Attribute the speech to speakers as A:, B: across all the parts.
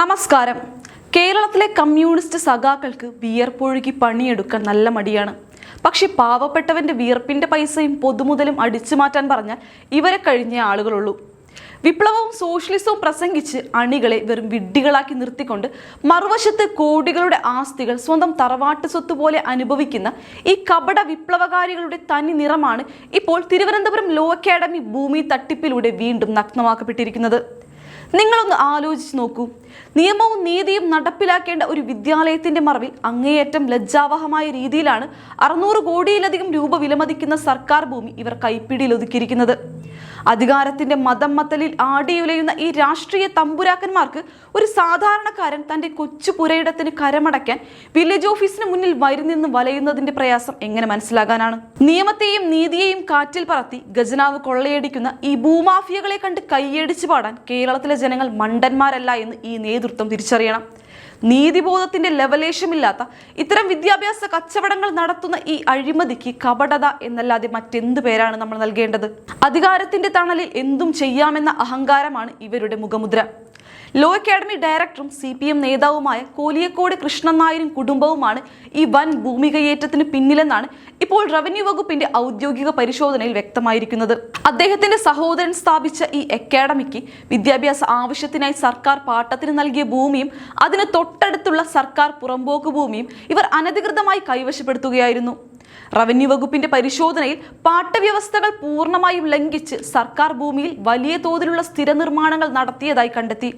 A: നമസ്കാരം. കേരളത്തിലെ കമ്മ്യൂണിസ്റ്റ് സഖാക്കൾക്ക് വിയർപ്പൊഴുകി പണിയെടുക്കാൻ നല്ല മടിയാണ്. പക്ഷെ പാവപ്പെട്ടവന്റെ വിയർപ്പിന്റെ പൈസയും പൊതുമുതലും അടിച്ചു മാറ്റാൻ പറഞ്ഞാൽ ഇവരെ കഴിഞ്ഞ ആളുകളുള്ളൂ. വിപ്ലവവും സോഷ്യലിസവും പ്രസംഗിച്ച് അണികളെ വെറും വിഡ്ഢികളാക്കി നിർത്തിക്കൊണ്ട് മറുവശത്ത് കോടികളുടെ ആസ്തികൾ സ്വന്തം തറവാട്ട് സ്വത്ത് പോലെ അനുഭവിക്കുന്ന ഈ കപട വിപ്ലവകാരികളുടെ തനി നിറമാണ് ഇപ്പോൾ തിരുവനന്തപുരം ലോ അക്കാഡമി ഭൂമി തട്ടിപ്പിലൂടെ വീണ്ടും നഗ്നമാക്കപ്പെട്ടിരിക്കുന്നത്. നിങ്ങളൊന്ന് ആലോചിച്ച് നോക്കൂ. നിയമവും നീതിയും നടപ്പിലാക്കേണ്ട ഒരു വിദ്യാലയത്തിന്റെ മറവിൽ അങ്ങേയറ്റം ലജ്ജാവഹമായ രീതിയിലാണ് 600 കോടിയിലധികം രൂപ വിലമതിക്കുന്ന സർക്കാർ ഭൂമി ഇവർ കൈപ്പിടിയിൽ ഒതുക്കിയിരിക്കുന്നത്. അധികാരത്തിന്റെ മതം മത്തലിൽ ആടിയുലയുന്ന ഈ രാഷ്ട്രീയ തമ്പുരാക്കന്മാർക്ക് ഒരു സാധാരണക്കാരൻ തന്റെ കൊച്ചു പുരയിടത്തിന് കരമടയ്ക്കാൻ വില്ലേജ് ഓഫീസിന് മുന്നിൽ വരി നിന്ന് വലയുന്നതിന്റെ പ്രയാസം എങ്ങനെ മനസ്സിലാകാനാണ്? നിയമത്തെയും നീതിയെയും കാറ്റിൽ പറത്തി ഖജനാവ് കൊള്ളയടിക്കുന്ന ഈ ഭൂമാഫിയകളെ കണ്ട് കൈയടിച്ചു പാടാൻ കേരളത്തിലെ ജനങ്ങൾ മണ്ടന്മാരല്ല എന്ന് ഈ നേതൃത്വം തിരിച്ചറിയണം. നീതിബോധത്തിന്റെ ലവലേശമില്ലാത്ത ഇത്തരം വിദ്യാഭ്യാസ കച്ചവടങ്ങൾ നടത്തുന്ന ഈ അഴിമതിക്ക് കപടത എന്നല്ലാതെ മറ്റെന്ത് പേരാണ് നമ്മൾ നൽകേണ്ടത്? അധികാരത്തിന്റെ തണലിൽ എന്തും ചെയ്യാമെന്ന അഹങ്കാരമാണ് ഇവരുടെ മുഖമുദ്ര. ലോ അക്കാഡമി ഡയറക്ടറും CPM നേതാവുമായ കോലിയക്കോട് കൃഷ്ണൻ നായരും കുടുംബവുമാണ് ഈ വൻ ഭൂമി കയ്യേറ്റത്തിന് പിന്നിലെന്നാണ് ഇപ്പോൾ റവന്യൂ വകുപ്പിന്റെ ഔദ്യോഗിക പരിശോധനയിൽ വ്യക്തമായിരിക്കുന്നത്. അദ്ദേഹത്തിന്റെ സഹോദരൻ സ്ഥാപിച്ച ഈ അക്കാഡമിക്ക് വിദ്യാഭ്യാസ ആവശ്യത്തിനായി സർക്കാർ പാട്ടത്തിന് നൽകിയ ഭൂമിയും അതിന് തൊട്ടടുത്തുള്ള സർക്കാർ പുറമ്പോക്ക് ഭൂമിയും ഇവർ അനധികൃതമായി കൈവശപ്പെടുത്തുകയായിരുന്നു. റവന്യൂ വകുപ്പിന്റെ പരിശോധനയിൽ പാട്ടവ്യവസ്ഥകൾ പൂർണ്ണമായും ലംഘിച്ച് സർക്കാർ ഭൂമിയിൽ വലിയ തോതിലുള്ള സ്ഥിര നിർമ്മാണങ്ങൾ നടത്തിയതായി കണ്ടെത്തി.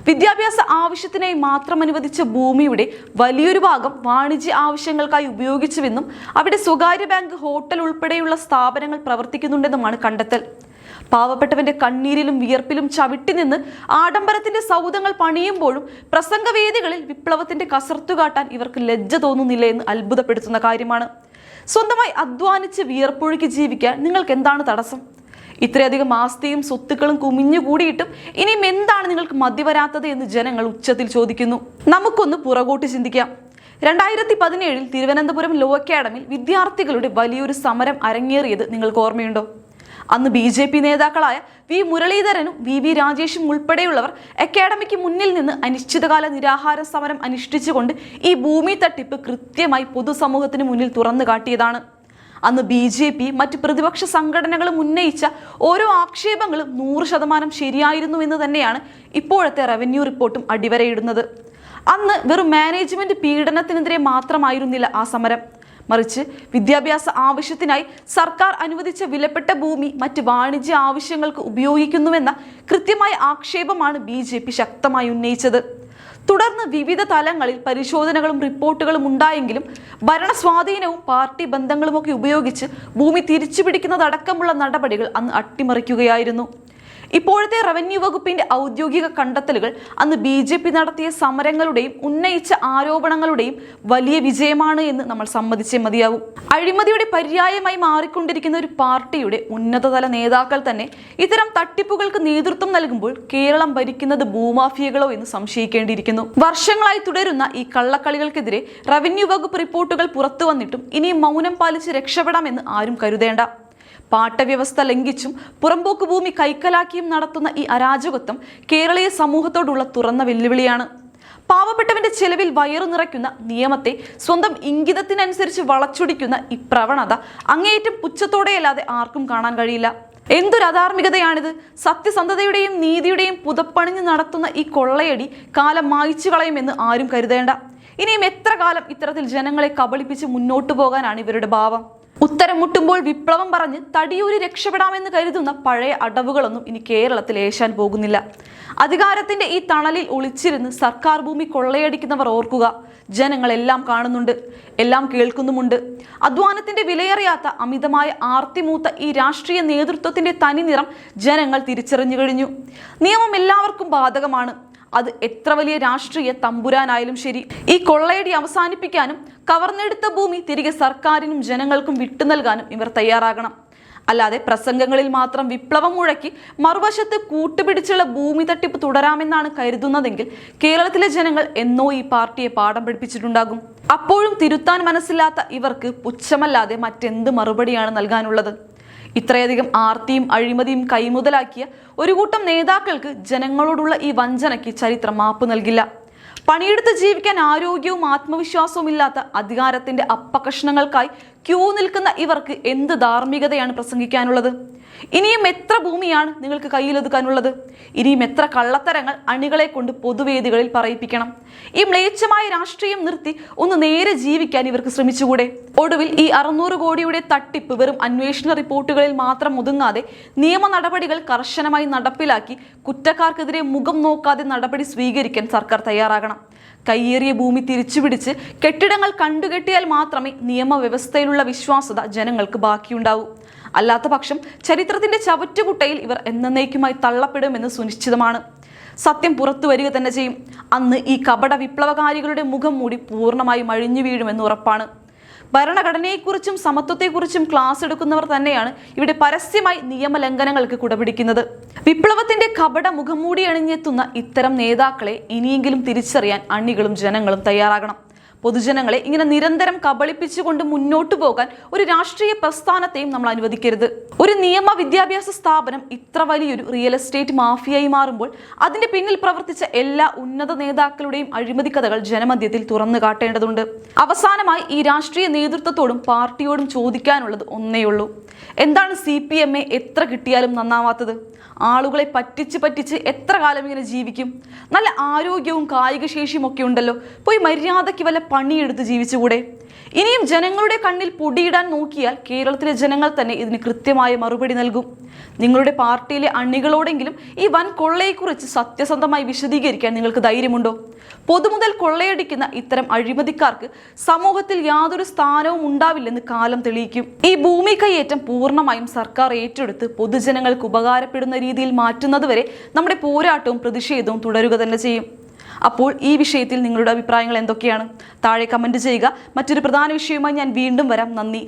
A: വിദ്യാഭ്യാസ ആവശ്യത്തിനായി മാത്രം അനുവദിച്ച ഭൂമിയുടെ വലിയൊരു ഭാഗം വാണിജ്യ ആവശ്യങ്ങൾക്കായി ഉപയോഗിച്ചുവെന്നും അവിടെ സ്വകാര്യ ബാങ്ക്, ഹോട്ടൽ ഉൾപ്പെടെയുള്ള സ്ഥാപനങ്ങൾ പ്രവർത്തിക്കുന്നുണ്ടെന്നുമാണ് കണ്ടെത്തൽ. പാവപ്പെട്ടവന്റെ കണ്ണീരിലും വിയർപ്പിലും ചവിട്ടി നിന്ന് ആഡംബരത്തിന്റെ സൗധങ്ങൾ പണിയുമ്പോഴും പ്രസംഗവേദികളിൽ വിപ്ലവത്തിന്റെ കസർത്തു കാട്ടാൻ ഇവർക്ക് ലജ്ജ തോന്നുന്നില്ല എന്ന് അത്ഭുതപ്പെടുത്തുന്ന കാര്യമാണ്. സ്വന്തമായി അധ്വാനിച്ച് വിയർപ്പൊഴുക്കി ജീവിക്കാൻ നിങ്ങൾക്ക് എന്താണ് തടസ്സം? ഇത്രയധികം ആസ്തിയും സ്വത്തുക്കളും കുമിഞ്ഞുകൂടിയിട്ടും ഇനിയും എന്താണ് നിങ്ങൾക്ക് മതി വരാത്തത് എന്ന് ജനങ്ങൾ ഉച്ചത്തിൽ ചോദിക്കുന്നു. നമുക്കൊന്ന് പുറകോട്ട് ചിന്തിക്കാം. 2017 തിരുവനന്തപുരം ലോ അക്കാഡമിയിൽ വിദ്യാർത്ഥികളുടെ വലിയൊരു സമരം അരങ്ങേറിയത് നിങ്ങൾക്ക് ഓർമ്മയുണ്ടോ? അന്ന് BJP നേതാക്കളായ V മുരളീധരനും VV രാജേഷും ഉൾപ്പെടെയുള്ളവർ അക്കാഡമിക്ക് മുന്നിൽ നിന്ന് അനിശ്ചിതകാല നിരാഹാര സമരം അനുഷ്ഠിച്ചുകൊണ്ട് ഈ ഭൂമി തട്ടിപ്പ് കൃത്യമായി പൊതുസമൂഹത്തിന് മുന്നിൽ തുറന്നു കാട്ടിയതാണ്. അന്ന് BJP മറ്റ് പ്രതിപക്ഷ സംഘടനകളും ഉന്നയിച്ച ഓരോ ആക്ഷേപങ്ങളും 100% ശരിയായിരുന്നു എന്ന് തന്നെയാണ് ഇപ്പോഴത്തെ റവന്യൂ റിപ്പോർട്ടും അടിവരയിടുന്നത്. അന്ന് വെറും മാനേജ്മെന്റ് പീഡനത്തിനെതിരെ മാത്രമായിരുന്നില്ല ആ സമരം, മറിച്ച് വിദ്യാഭ്യാസ ആവശ്യത്തിനായി സർക്കാർ അനുവദിച്ച വിലപ്പെട്ട ഭൂമി മറ്റ് വാണിജ്യ ആവശ്യങ്ങൾക്ക് ഉപയോഗിക്കുന്നുവെന്ന കൃത്യമായ ആക്ഷേപമാണ് BJP ശക്തമായി ഉന്നയിച്ചത്. തുടർന്ന് വിവിധ തലങ്ങളിൽ പരിശോധനകളും റിപ്പോർട്ടുകളും ഉണ്ടായെങ്കിലും ഭരണസ്വാധീനവും പാർട്ടി ബന്ധങ്ങളുമൊക്കെ ഉപയോഗിച്ച് ഭൂമി തിരിച്ചുപിടിക്കുന്നതടക്കമുള്ള നടപടികൾ അന്ന് അട്ടിമറിക്കുകയായിരുന്നു. ഇപ്പോഴത്തെ റവന്യൂ വകുപ്പിന്റെ ഔദ്യോഗിക കണ്ടെത്തലുകൾ അന്ന് BJP നടത്തിയ സമരങ്ങളുടെയും ഉന്നയിച്ച ആരോപണങ്ങളുടെയും വലിയ വിജയമാണ് എന്ന് നമ്മൾ സമ്മതിച്ചേ മതിയാവും. അഴിമതിയുടെ പര്യായമായി മാറിക്കൊണ്ടിരിക്കുന്ന ഒരു പാർട്ടിയുടെ ഉന്നതതല നേതാക്കൾ തന്നെ ഇത്തരം തട്ടിപ്പുകൾക്ക് നേതൃത്വം നൽകുമ്പോൾ കേരളം ഭരിക്കുന്നത് ഭൂമാഫിയകളോ എന്ന് സംശയിക്കേണ്ടിയിരിക്കുന്നു. വർഷങ്ങളായി തുടരുന്ന ഈ കള്ളക്കളികൾക്കെതിരെ റവന്യൂ വകുപ്പ് റിപ്പോർട്ടുകൾ പുറത്തു വന്നിട്ടും ഇനിയും മൗനം പാലിച്ച് രക്ഷപ്പെടാമെന്ന് ആരും കരുതേണ്ട. പാട്ടവ്യവസ്ഥ ലംഘിച്ചും പുറമ്പോക്ക് ഭൂമി കൈക്കലാക്കിയും നടത്തുന്ന ഈ അരാജകത്വം കേരളീയ സമൂഹത്തോടുള്ള തുറന്ന വെല്ലുവിളിയാണ്. പാവപ്പെട്ടവന്റെ ചെലവിൽ വയറു നിറയ്ക്കുന്ന നിയമത്തെ സ്വന്തം ഇംഗിതത്തിനനുസരിച്ച് വളച്ചൊടിക്കുന്ന ഈ പ്രവണത അങ്ങേയറ്റം പുച്ഛത്തോടെയല്ലാതെ ആർക്കും കാണാൻ കഴിയില്ല. എന്തൊരു അധാർമികതയാണിത്! സത്യസന്ധതയുടെയും നീതിയുടെയും പുതപ്പണിഞ്ഞ് നടത്തുന്ന ഈ കൊള്ളയടി കാലം മായ്ച്ചു കളയുമെന്ന് ആരും കരുതേണ്ട. ഇനിയും എത്ര കാലം ഇത്തരത്തിൽ ജനങ്ങളെ കബളിപ്പിച്ച് മുന്നോട്ടു പോകാനാണ് ഇവരുടെ ഭാവം? ഉത്തരം മുട്ടുമ്പോൾ വിപ്ലവം പറഞ്ഞ് തടിയൂരി രക്ഷപ്പെടാമെന്ന് കരുതുന്ന പഴയ അടവുകളൊന്നും ഇനി കേരളത്തിൽ ഏശാൻ പോകുന്നില്ല. അധികാരത്തിന്റെ ഈ തണലിൽ ഒളിച്ചിരുന്ന് സർക്കാർ ഭൂമി കൊള്ളയടിക്കുന്നവർ ഓർക്കുക, ജനങ്ങളെല്ലാം കാണുന്നുണ്ട്, എല്ലാം കേൾക്കുന്നുമുണ്ട്. അധ്വാനത്തിന്റെ വിലയറിയാത്ത അമിതമായ ആർത്തിമൂത്ത ഈ രാഷ്ട്രീയ നേതൃത്വത്തിന്റെ തനി നിറം ജനങ്ങൾ തിരിച്ചറിഞ്ഞു കഴിഞ്ഞു. നിയമം എല്ലാവർക്കും ബാധകമാണ്. അത് എത്ര വലിയ രാഷ്ട്രീയ തമ്പുരാനായാലും ശരി. ഈ കൊള്ളയടി അവസാനിപ്പിക്കാനും കവർന്നെടുത്ത ഭൂമി തിരികെ സർക്കാരിനും ജനങ്ങൾക്കും വിട്ടു നൽകാനും ഇവർ തയ്യാറാകണം. അല്ലാതെ പ്രസംഗങ്ങളിൽ മാത്രം വിപ്ലവം മുഴക്കി മറുവശത്ത് കൂട്ടുപിടിച്ചുള്ള ഭൂമി തട്ടിപ്പ് തുടരാമെന്നാണ് കരുതുന്നതെങ്കിൽ കേരളത്തിലെ ജനങ്ങൾ എന്നോ ഈ പാർട്ടിയെ പാഠം പഠിപ്പിച്ചിട്ടുണ്ടാകും. അപ്പോഴും തിരുത്താൻ മനസ്സില്ലാത്ത ഇവർക്ക് പുച്ഛമല്ലാതെ മറ്റെന്ത് മറുപടിയാണ് നൽകാനുള്ളത്? ഇത്രയധികം ആർത്തിയും അഴിമതിയും കൈമുതലാക്കിയ ഒരു കൂട്ടം നേതാക്കൾക്ക് ജനങ്ങളോടുള്ള ഈ വഞ്ചനയ്ക്ക് ചരിത്രം മാപ്പ് നൽകില്ല. പണിയെടുത്ത് ജീവിക്കാൻ ആരോഗ്യവും ആത്മവിശ്വാസവും ഇല്ലാത്ത അധികാരത്തിന്റെ അപ്പകഷ്ണങ്ങൾക്കായി ക്യൂ നിൽക്കുന്ന ഇവർക്ക് എന്ത് ധാർമ്മികതയാണ് പ്രസംഗിക്കാനുള്ളത്? ഇനിയും എത്ര ഭൂമിയാണ് നിങ്ങൾക്ക് കയ്യിലൊതുക്കാനുള്ളത്? ഇനിയും എത്ര കള്ളത്തരങ്ങൾ അണികളെ കൊണ്ട് പൊതുവേദികളിൽ പറയിപ്പിക്കണം? ഈ മ്ലേച്ഛമായ രാഷ്ട്രീയം നിർത്തി ഒന്ന് നേരെ ജീവിക്കാൻ ഇവർക്ക് ശ്രമിച്ചുകൂടെ? ഒടുവിൽ ഈ 600 കോടിയുടെ തട്ടിപ്പ് വെറും അന്വേഷണ റിപ്പോർട്ടുകളിൽ മാത്രം ഒതുങ്ങാതെ നിയമ നടപടികൾ കർശനമായി നടപ്പിലാക്കി കുറ്റക്കാർക്കെതിരെ മുഖം നോക്കാതെ നടപടി സ്വീകരിക്കാൻ സർക്കാർ തയ്യാറാകണം. കയ്യേറിയ ഭൂമി തിരിച്ചുപിടിച്ച് കെട്ടിടങ്ങൾ കണ്ടുകെട്ടിയാൽ മാത്രമേ നിയമവ്യവസ്ഥയിലുള്ള വിശ്വാസ്യത ജനങ്ങൾക്ക് ബാക്കിയുണ്ടാവൂ. അല്ലാത്ത പക്ഷം ചരിത്രത്തിന്റെ ചവറ്റുകുട്ടയിൽ ഇവർ എന്നേക്കുമായി തള്ളപ്പെടുമെന്ന് സുനിശ്ചിതമാണ്. സത്യം പുറത്തു വരിക തന്നെ ചെയ്യും. അന്ന് ഈ കപട വിപ്ലവകാരികളുടെ മുഖം മൂടി പൂർണ്ണമായും അഴിഞ്ഞു വീഴുമെന്ന് ഉറപ്പാണ്. ഭരണഘടനയെക്കുറിച്ചും സമത്വത്തെക്കുറിച്ചും ക്ലാസ് എടുക്കുന്നവർ തന്നെയാണ് ഇവിടെ പരസ്യമായി നിയമലംഘനങ്ങൾക്ക് കുടപിടിക്കുന്നത്. വിപ്ലവത്തിന്റെ കപട മുഖംമൂടി അണിഞ്ഞെത്തുന്ന ഇത്തരം നേതാക്കളെ ഇനിയെങ്കിലും തിരിച്ചറിയാൻ അണികളും ജനങ്ങളും തയ്യാറാകണം. പൊതുജനങ്ങളെ ഇങ്ങനെ നിരന്തരം കബളിപ്പിച്ചുകൊണ്ട് മുന്നോട്ടു പോകാൻ ഒരു രാഷ്ട്രീയ പ്രസ്ഥാനത്തെയും നമ്മൾ അനുവദിക്കരുത്. ഒരു നിയമ വിദ്യാഭ്യാസ സ്ഥാപനം ഇത്ര വലിയൊരു റിയൽ എസ്റ്റേറ്റ് മാഫിയായി മാറുമ്പോൾ അതിന്റെ പിന്നിൽ പ്രവർത്തിച്ച എല്ലാ ഉന്നത നേതാക്കളുടെയും അഴിമതി കഥകൾ ജനമധ്യത്തിൽ തുറന്നു കാട്ടേണ്ടതുണ്ട്. അവസാനമായി ഈ രാഷ്ട്രീയ നേതൃത്വത്തോടും പാർട്ടിയോടും ചോദിക്കാനുള്ളത് ഒന്നേയുള്ളൂ. എന്താണ് CPM എത്ര കിട്ടിയാലും നന്നാവാത്തത്? ആളുകളെ പറ്റിച്ച് എത്ര കാലം ഇങ്ങനെ ജീവിക്കും? നല്ല ആരോഗ്യവും കായിക ശേഷിയും ഒക്കെ ഉണ്ടല്ലോ, പോയി മര്യാദയ്ക്ക് വല്ല പണിയെടുത്ത് ജീവിച്ചുകൂടെ? ഇനിയും ജനങ്ങളുടെ കണ്ണിൽ പൊടിയിടാൻ നോക്കിയാൽ കേരളത്തിലെ ജനങ്ങൾ തന്നെ ഇതിന് കൃത്യമായ മറുപടി നൽകും. നിങ്ങളുടെ പാർട്ടിയിലെ അണികളോടെങ്കിലും ഈ വൻ കൊള്ളയെക്കുറിച്ച് സത്യസന്ധമായി വിശദീകരിക്കാൻ നിങ്ങൾക്ക് ധൈര്യമുണ്ടോ? പൊതുമുതൽ കൊള്ളയടിക്കുന്ന ഇത്തരം അഴിമതിക്കാർക്ക് സമൂഹത്തിൽ യാതൊരു സ്ഥാനവും ഉണ്ടാവില്ലെന്ന് കാലം തെളിയിക്കും. ഈ ഭൂമി കയ്യേറ്റം പൂർണ്ണമായും സർക്കാർ ഏറ്റെടുത്ത് പൊതുജനങ്ങൾക്ക് ഉപകാരപ്പെടുന്ന രീതിയിൽ മാറ്റുന്നതുവരെ നമ്മുടെ പോരാട്ടവും പ്രതിഷേധവും തുടരുക തന്നെ ചെയ്യും. അപ്പോൾ ഈ വിഷയത്തിൽ നിങ്ങളുടെ അഭിപ്രായങ്ങൾ എന്തൊക്കെയാണ്? താഴെ കമന്റ് ചെയ്യുക. മറ്റൊരു പ്രധാന വിഷയവുമായി ഞാൻ വീണ്ടും വരാം. നന്ദി.